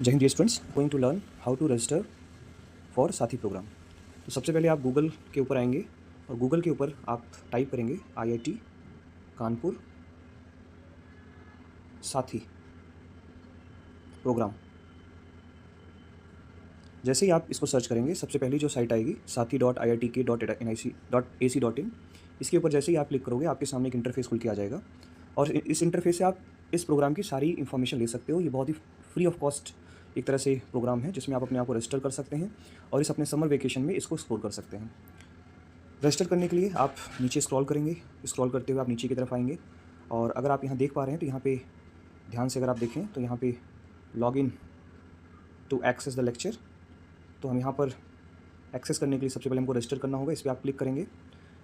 जय हिंद students, going to learn how to register for Sathee program. तो सबसे पहले आप गूगल के ऊपर आएंगे और गूगल के ऊपर आप टाइप करेंगे IIT कानपुर साथी प्रोग्राम। जैसे ही आप इसको सर्च करेंगे, सबसे पहली जो साइट आएगी sathi.iitk.nic.ac.in। इसके ऊपर जैसे ही आप क्लिक करोगे, आपके सामने एक इंटरफेस खुल के आ जाएगा और इस इंटरफेस से आप इस प्रोग्राम की सारी इन्फॉर्मेशन ले सकते हो। ये बहुत ही फ्री ऑफ कॉस्ट एक तरह से प्रोग्राम है जिसमें आप अपने आप को रजिस्टर कर सकते हैं और इस अपने समर वेकेशन में इसको एक्सप्लोर कर सकते हैं। रजिस्टर करने के लिए आप नीचे स्क्रॉल करेंगे, स्क्रॉल करते हुए आप नीचे की तरफ आएंगे और अगर आप यहाँ देख पा रहे हैं तो यहाँ पे ध्यान से अगर आप देखें तो यहाँ पे log in to access the lecture. तो हम यहाँ पर एक्सेस करने के लिए सबसे पहले हमको रजिस्टर करना होगा। इस पर आप क्लिक करेंगे।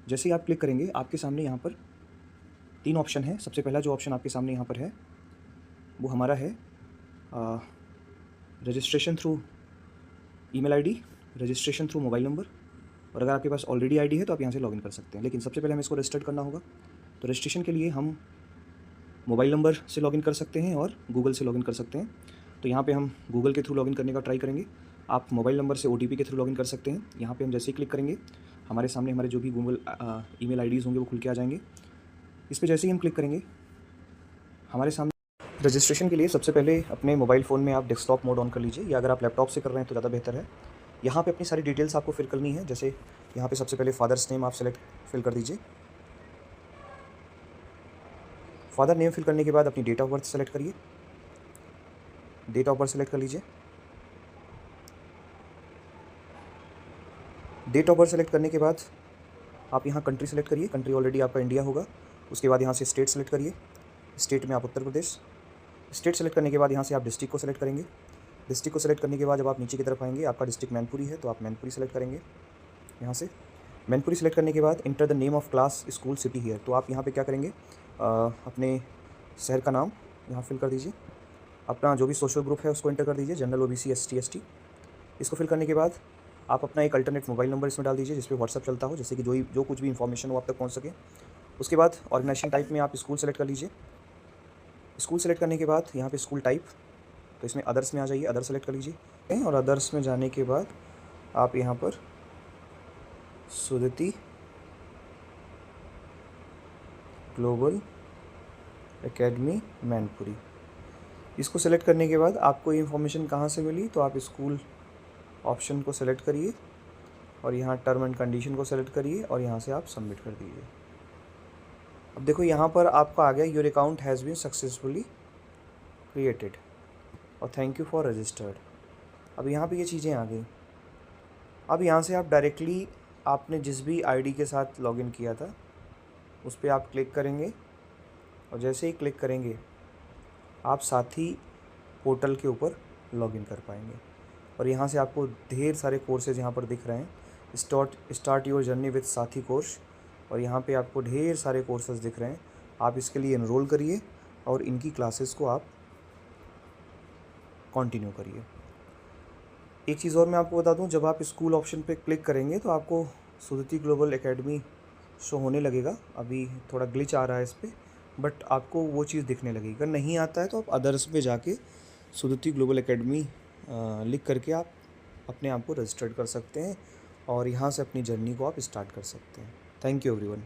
जैसे ही आप क्लिक करेंगे, आपके सामने यहाँ पर 3 ऑप्शन है। सबसे पहला जो ऑप्शन आपके सामने यहाँ पर है वो हमारा है registration through email ID, registration through mobile number, और अगर आपके पास ऑलरेडी आईडी है तो आप यहाँ से लॉगिन कर सकते हैं। लेकिन सबसे पहले हमें इसको रजिस्टर करना होगा। तो रजिस्ट्रेशन के लिए हम मोबाइल नंबर से लॉगिन कर सकते हैं और गूगल से लॉगिन कर सकते हैं। तो यहाँ पे हम गूगल के थ्रू लॉगिन करने का ट्राई करेंगे। आप मोबाइल नंबर से OTP के थ्रू लॉगिन कर सकते हैं। यहाँ पे हम जैसे ही क्लिक करेंगे, हमारे सामने हमारे जो भी गूगल ईमेल आईडीज़ होंगे वो खुल के आ जाएंगे। इस पर जैसे ही हम क्लिक करेंगे, हमारे सामने रजिस्ट्रेशन के लिए सबसे पहले अपने मोबाइल फ़ोन में आप डेस्कटॉप मोड ऑन कर लीजिए, या अगर आप लैपटॉप से कर रहे हैं तो ज़्यादा बेहतर है। यहाँ पे अपनी सारी डिटेल्स आपको फिल करनी है। जैसे यहाँ पे सबसे पहले फादर्स नेम आप फिल कर दीजिए। फादर नेम फिल करने के बाद अपनी डेट ऑफ बर्थ सेलेक्ट करिए। डेट ऑफ बर्थ सेलेक्ट कर लीजिए। डेट ऑफ बर्थ सेलेक्ट करने के बाद आप यहाँ कंट्री सेलेक्ट करिए। कंट्री ऑलरेडी आपका इंडिया होगा। उसके बाद यहाँ से स्टेट सेलेक्ट करिए। स्टेट में आप उत्तर प्रदेश। स्टेट सेलेक्ट करने के बाद यहाँ से आप डिस्ट्रिक्ट को सेलेक्ट करेंगे। डिस्ट्रिक्ट को सेलेक्ट करने के बाद जब आप नीचे की तरफ आएंगे, आपका डिस्ट्रिक्ट मैनपुरी है तो आप मैनपुरी सेलेक्ट करेंगे। यहाँ से मैनपुरी सेलेक्ट करने के बाद enter the name of class school city here. तो आप यहाँ पे क्या करेंगे, अपने शहर का नाम यहाँ फिल कर दीजिए। अपना जो भी सोशल ग्रुप है उसको एंटर कर दीजिए, जनरल, OBC, ST, ST। इसको फिल करने के बाद आप अपना एक अल्टरनेट मोबाइल नंबर इसमें डाल दीजिए जिस पे व्हाट्सअप चलता हो, जैसे कि जो कुछ भी इन्फॉर्मेशन वो आप तक पहुँच सके। उसके बाद ऑर्गेनाइजेशन टाइप में आप स्कूल सेलेक्ट कर लीजिए। स्कूल सेलेक्ट करने के बाद यहाँ पे स्कूल टाइप, तो इसमें अदर्स में आ जाइए, अदर सेलेक्ट कर लीजिए। और अदर्स में जाने के बाद आप यहाँ पर सुदति ग्लोबल एकेडमी मैनपुरी, इसको सेलेक्ट करने के बाद आपको ये इन्फॉर्मेशन कहाँ से मिली, तो आप स्कूल ऑप्शन को सेलेक्ट करिए और यहाँ टर्म एंड कंडीशन को सेलेक्ट करिए और यहाँ से आप सबमिट कर दीजिए। अब देखो यहाँ पर आपका आ गया, your account has been successfully created और थैंक यू फॉर रजिस्टर्ड। अब यहाँ पे ये चीज़ें आ गई। अब यहाँ से आप डायरेक्टली आपने जिस भी आईडी के साथ लॉगिन किया था उस पर आप क्लिक करेंगे और जैसे ही क्लिक करेंगे आप साथी पोर्टल के ऊपर लॉगिन कर पाएंगे। और यहाँ से आपको ढेर सारे कोर्सेज यहाँ पर दिख रहे हैं। स्टार्ट योर जर्नी विद साथी कोर्स, और यहाँ पे आपको ढेर सारे कोर्सेज दिख रहे हैं। आप इसके लिए एनरोल करिए और इनकी क्लासेस को आप कंटिन्यू करिए। एक चीज़ और मैं आपको बता दूं, जब आप स्कूल ऑप्शन पे क्लिक करेंगे तो आपको सुदति ग्लोबल एकेडमी शो होने लगेगा। अभी थोड़ा ग्लिच आ रहा है इस पर, बट आपको वो चीज़ दिखने लगेगी। अगर नहीं आता है तो आप अदर्स पे जाके सुदति ग्लोबल एकेडमी लिख करके आप अपने आप को रजिस्टर्ड कर सकते हैं और यहाँ से अपनी जर्नी को आप स्टार्ट कर सकते हैं। Thank you everyone.